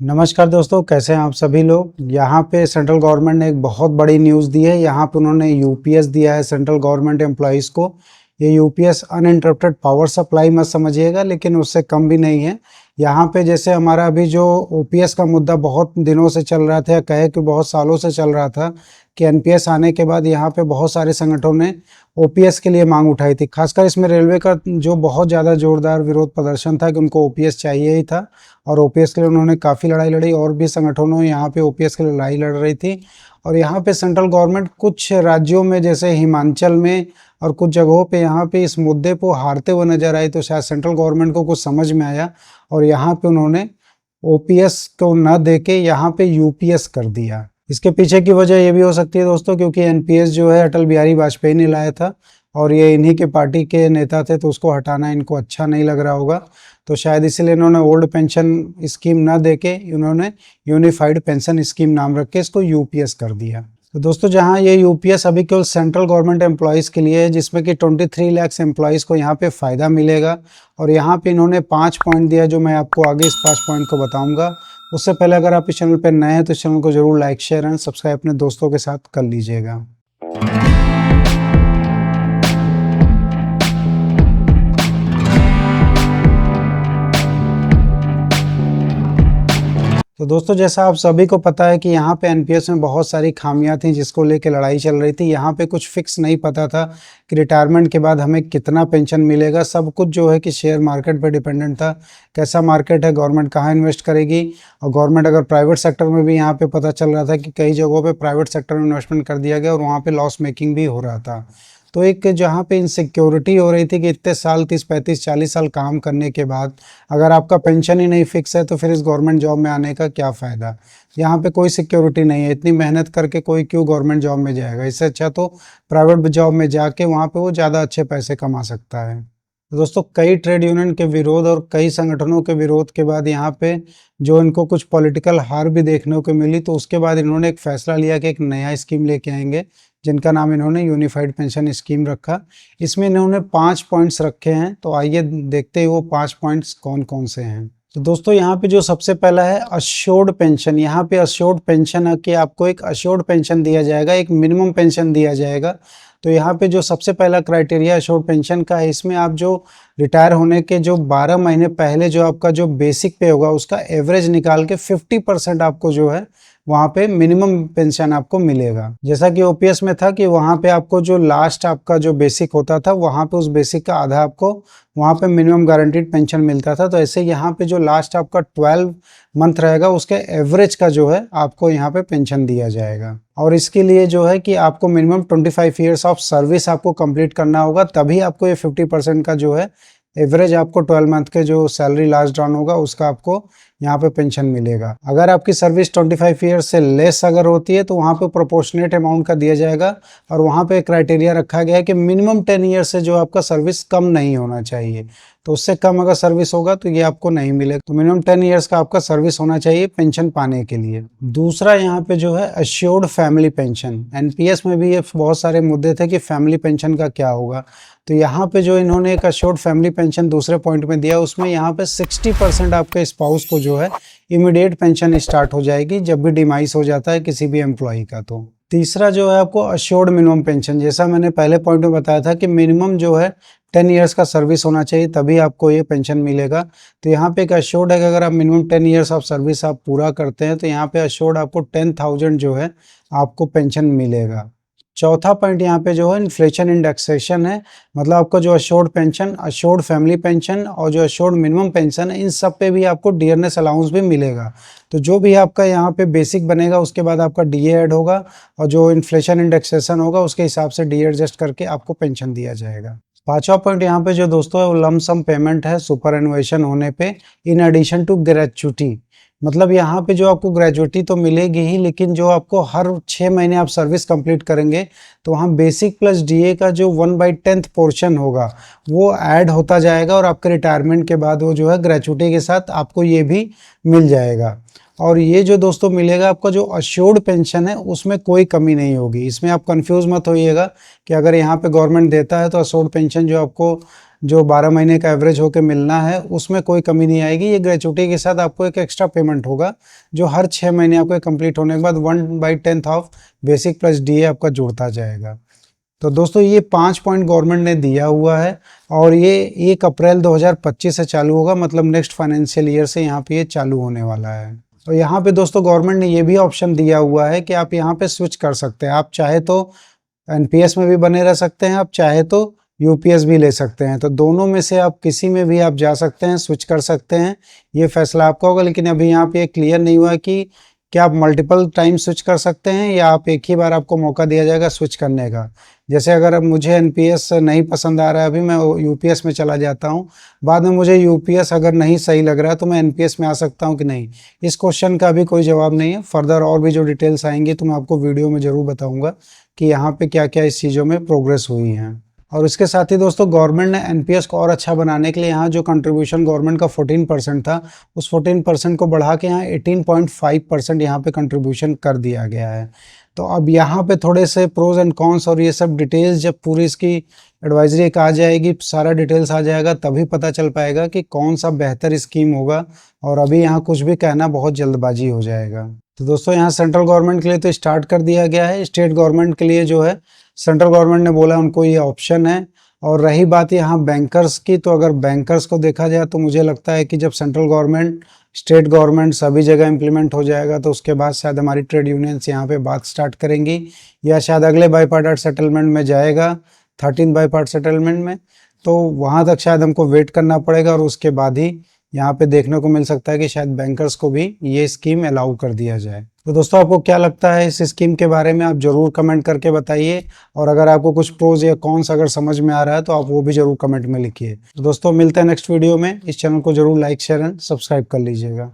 नमस्कार दोस्तों, कैसे हैं आप सभी लोग। यहाँ पे सेंट्रल गवर्नमेंट ने एक बहुत बड़ी न्यूज़ दी है। यहाँ पे उन्होंने यूपीएस दिया है सेंट्रल गवर्नमेंट एम्प्लॉयज़ को। ये यूपीएस अनइंटरप्टेड पावर सप्लाई मत समझिएगा, लेकिन उससे कम भी नहीं है। यहाँ पे जैसे हमारा अभी जो ओपीएस का मुद्दा बहुत दिनों से चल रहा था, कहे कि बहुत सालों से चल रहा था कि एनपीएस आने के बाद यहाँ पे बहुत सारे संगठनों ने ओपीएस के लिए मांग उठाई थी। खासकर इसमें रेलवे का जो बहुत ज़्यादा जोरदार विरोध प्रदर्शन था कि उनको ओपीएस चाहिए ही था, और ओपीएस के लिए उन्होंने काफ़ी लड़ाई लड़ी। और भी संगठनों यहाँ पे ओपीएस के लिए लड़ाई लड़ रही थी। और यहाँ पे सेंट्रल गवर्नमेंट कुछ राज्यों में जैसे हिमाचल में और कुछ जगहों पे यहाँ पे इस मुद्दे को हारते हुए नजर आई, तो शायद सेंट्रल गवर्नमेंट को कुछ समझ में आया और यहाँ पे उन्होंने ओपीएस को न दे के यहाँ पे यूपीएस कर दिया। इसके पीछे की वजह ये भी हो सकती है दोस्तों, क्योंकि एनपीएस जो है अटल बिहारी वाजपेयी ने लाया था और ये इन्हीं के पार्टी के नेता थे, तो उसको हटाना इनको अच्छा नहीं लग रहा होगा। तो शायद इसीलिए इन्होंने ओल्ड पेंशन स्कीम ना देके इन्होंने यूनिफाइड पेंशन स्कीम नाम रख के इसको यूपीएस कर दिया। तो दोस्तों, जहां ये यूपीएस अभी केवल सेंट्रल गवर्नमेंट एम्प्लॉयज़ के लिए है, जिसमें कि 23 लाख एम्प्लॉयज़ को यहाँ पे फ़ायदा मिलेगा। और यहाँ पे इन्होंने 5 पॉइंट दिया, जो मैं आपको आगे इस 5 पॉइंट को बताऊंगा। उससे पहले अगर आप इस चैनल पर नए हैं तो इस चैनल को जरूर लाइक, शेयर एंड सब्सक्राइब अपने दोस्तों के साथ कर लीजिएगा। तो दोस्तों, जैसा आप सभी को पता है कि यहाँ पे एनपीएस में बहुत सारी खामियां थी, जिसको लेके लड़ाई चल रही थी। यहाँ पे कुछ फिक्स नहीं पता था कि रिटायरमेंट के बाद हमें कितना पेंशन मिलेगा। सब कुछ जो है कि शेयर मार्केट पे डिपेंडेंट था। कैसा मार्केट है, गवर्नमेंट कहाँ इन्वेस्ट करेगी, और गवर्नमेंट अगर प्राइवेट सेक्टर में भी यहाँ पे पता चल रहा था कि कई जगहों पर प्राइवेट सेक्टर में इन्वेस्टमेंट कर दिया गया और वहाँ पर लॉस मेकिंग भी हो रहा था। तो एक जहाँ पे इनसिक्योरिटी हो रही थी कि इतने साल 30, 35, 40 साल काम करने के बाद अगर आपका पेंशन ही नहीं फिक्स है तो फिर इस गवर्नमेंट जॉब में आने का क्या फ़ायदा। यहाँ पे कोई सिक्योरिटी नहीं है। इतनी मेहनत करके कोई क्यों गवर्नमेंट जॉब में जाएगा। इससे अच्छा तो प्राइवेट जॉब में जाके वहाँ पे वो ज़्यादा अच्छे पैसे कमा सकता है। तो दोस्तों, कई ट्रेड यूनियन के विरोध और कई संगठनों के विरोध के बाद यहाँ पे जो इनको कुछ पॉलिटिकल हार भी देखने को मिली, तो उसके बाद इन्होंने एक फैसला लिया कि एक नया स्कीम लेके आएंगे, जिनका नाम इन्होंने यूनिफाइड पेंशन स्कीम रखा। इसमें इन्होंने 5 पॉइंट्स रखे हैं। तो आइए देखते हैं वो 5 पॉइंट्स कौन कौन से हैं। तो दोस्तों, यहाँ पे जो सबसे पहला है अश्योर्ड पेंशन। यहाँ पे अश्योर्ड पेंशन है कि आपको एक अश्योर्ड पेंशन दिया जाएगा, एक मिनिमम पेंशन दिया जाएगा। तो यहाँ पे जो सबसे पहला क्राइटेरिया अश्योर्ड पेंशन का है, इसमें आप जो रिटायर होने के जो 12 महीने पहले जो आपका जो बेसिक पे होगा उसका एवरेज निकाल के 50% आपको जो है वहाँ पे मिनिमम पेंशन आपको मिलेगा। जैसा कि ओपीएस में था कि वहाँ पे आपको जो लास्ट आपका जो बेसिक होता था, वहाँ पे उस बेसिक का आधा आपको वहाँ पे मिनिमम गारंटीड पेंशन मिलता था। तो ऐसे यहाँ पे जो लास्ट आपका 12 मंथ रहेगा उसके एवरेज का जो है आपको यहाँ पे पेंशन दिया जाएगा। और इसके लिए जो है कि आपको मिनिमम 25 ईयर्स ऑफ सर्विस आपको कंप्लीट करना होगा, तभी आपको ये 50% का जो है एवरेज आपको 12 मंथ के जो सैलरी लास्ट ड्रॉन होगा उसका आपको यहाँ पे पेंशन मिलेगा। अगर आपकी सर्विस 25 ईयर्स से लेस अगर होती है तो वहाँ पे प्रोपोर्शनेट अमाउंट का दिया जाएगा। और वहाँ पे क्राइटेरिया रखा गया है कि मिनिमम 10 ईयर से जो आपका सर्विस कम नहीं होना चाहिए। तो उससे कम अगर सर्विस होगा तो ये आपको नहीं मिलेगा। तो मिनिमम 10 ईयर्स का आपका सर्विस होना चाहिए पेंशन पाने के लिए। दूसरा यहाँ पे जो है अश्योर्ड फैमिली पेंशन। एनपीएस में भी ये बहुत सारे मुद्दे थे कि फैमिली पेंशन का क्या होगा। तो यहाँ पे जो इन्होंने एक अश्योर्ड फैमिली पेंशन दूसरे पॉइंट में दिया, उसमें यहाँ पे 60% आपके स्पाउस को जो है इमीडिएट पेंशन स्टार्ट हो जाएगी जब भी डिमाइस हो जाता है किसी भी एम्प्लॉय का। तो तीसरा जो है आपको अश्योर्ड मिनिमम पेंशन। जैसा मैंने पहले पॉइंट में बताया था कि मिनिमम जो है 10 ईयर्स का सर्विस होना चाहिए, तभी आपको ये पेंशन मिलेगा। तो यहाँ पे एक अश्योर्ड है कि अगर आप मिनिमम 10 ईयर्स ऑफ सर्विस आप पूरा करते हैं तो यहाँ पे अश्योर्ड आपको 10,000 जो है आपको पेंशन मिलेगा। चौथा पॉइंट यहाँ पे जो है इन्फ्लेशन इंडेक्सेशन है। मतलब आपका जो assured pension, assured family pension और जो अश्योर्ड मिनिमम पेंशन है, इन सब पे भी आपको डियरनेस अलाउंस भी मिलेगा। तो जो भी आपका यहाँ पे बेसिक बनेगा उसके बाद आपका डीए ऐड होगा और जो इन्फ्लेशन इंडेक्सेशन होगा उसके हिसाब से डीए एडजस्ट करके आपको पेंशन दिया जाएगा। पांचवा पॉइंट यहाँ पे जो दोस्तों है वो लम सम पेमेंट है सुपर एनुएशन होने पे, इन एडिशन टू ग्रेचुटी। मतलब यहाँ पे जो आपको ग्रेजुएटी तो मिलेगी ही, लेकिन जो आपको हर 6 महीने आप सर्विस कंप्लीट करेंगे तो वहाँ बेसिक प्लस डीए का जो 1/10 पोर्शन होगा वो ऐड होता जाएगा और आपके रिटायरमेंट के बाद वो जो है ग्रेजुएटी के साथ आपको ये भी मिल जाएगा। और ये जो दोस्तों मिलेगा आपका जो अश्योर्ड पेंशन है उसमें कोई कमी नहीं होगी। इसमें आप कंफ्यूज मत होइएगा कि अगर यहाँ पे गवर्नमेंट देता है तो अश्योर्ड पेंशन जो आपको जो 12 महीने का एवरेज होकर मिलना है उसमें कोई कमी नहीं आएगी। ये ग्रेचुइटी के साथ आपको एक एक्स्ट्रा पेमेंट होगा जो हर 6 महीने आपके कंप्लीट होने के बाद 1/10 ऑफ बेसिक प्लस डीए आपका जुड़ता जाएगा। तो दोस्तों ये 5 पॉइंट गवर्नमेंट ने दिया हुआ है और ये 1 अप्रैल 2025 से चालू होगा, मतलब नेक्स्ट फाइनेंशियल ईयर से यहाँ पे ये चालू होने वाला है। तो यहाँ पे दोस्तों गवर्नमेंट ने ये भी ऑप्शन दिया हुआ है कि आप यहाँ पे स्विच कर सकते हैं। आप चाहे तो एनपीएस में भी बने रह सकते हैं, आप चाहे तो यूपीएस भी ले सकते हैं। तो दोनों में से आप किसी में भी आप जा सकते हैं, स्विच कर सकते हैं, ये फैसला आपका होगा। लेकिन अभी यहाँ पे क्लियर नहीं हुआ कि क्या आप मल्टीपल टाइम स्विच कर सकते हैं या आप एक ही बार आपको मौका दिया जाएगा स्विच करने का। जैसे अगर अब मुझे एनपीएस नहीं पसंद आ रहा है, अभी मैं यूपीएस में चला जाता हूँ, बाद में मुझे यूपीएस अगर नहीं सही लग रहा है तो मैं एनपीएस में आ सकता हूँ कि नहीं। इस क्वेश्चन का अभी कोई जवाब नहीं है। फर्दर और भी जो डिटेल्स आएंगी तो मैं आपको वीडियो में ज़रूर बताऊँगा कि यहाँ पे क्या क्या इस चीज़ों में प्रोग्रेस हुई हैं। और इसके साथ ही दोस्तों गवर्नमेंट ने एनपीएस को और अच्छा बनाने के लिए यहाँ जो कंट्रीब्यूशन गवर्नमेंट का 14% था, उस 14% को बढ़ा के यहाँ 18.5% यहाँ पे कंट्रीब्यूशन कर दिया गया है। तो अब यहाँ पे थोड़े से प्रोज एंड कॉन्स और ये सब डिटेल्स जब पूरी इसकी एडवाइजरी एक आ जाएगी, सारा डिटेल्स आ जाएगा, तभी पता चल पाएगा कि कौन सा बेहतर स्कीम होगा। और अभी यहाँ कुछ भी कहना बहुत जल्दबाजी हो जाएगा। तो दोस्तों यहाँ सेंट्रल गवर्नमेंट के लिए तो स्टार्ट कर दिया गया है, स्टेट गवर्नमेंट के लिए जो है सेंट्रल गवर्नमेंट ने बोला उनको ये ऑप्शन है। और रही बात यहाँ बैंकर्स की, तो अगर बैंकर्स को देखा जाए तो मुझे लगता है कि जब सेंट्रल गवर्नमेंट स्टेट गवर्नमेंट सभी जगह इम्प्लीमेंट हो जाएगा तो उसके बाद शायद हमारी ट्रेड यूनियंस यहाँ पे बात स्टार्ट करेंगी, या शायद अगले बाईपार्ट सेटलमेंट में जाएगा 13 बाईपार्ट सेटलमेंट में, तो वहाँ तक शायद हमको वेट करना पड़ेगा। और उसके बाद ही यहाँ पे देखने को मिल सकता है कि शायद बैंकर्स को भी ये स्कीम अलाउ कर दिया जाए। तो दोस्तों आपको क्या लगता है इस स्कीम के बारे में, आप जरूर कमेंट करके बताइए। और अगर आपको कुछ प्रोज या कॉन्स अगर समझ में आ रहा है तो आप वो भी जरूर कमेंट में लिखिए। तो दोस्तों मिलते हैं नेक्स्ट वीडियो में। इस चैनल को जरूर लाइक शेयर एंड सब्सक्राइब कर लीजिएगा।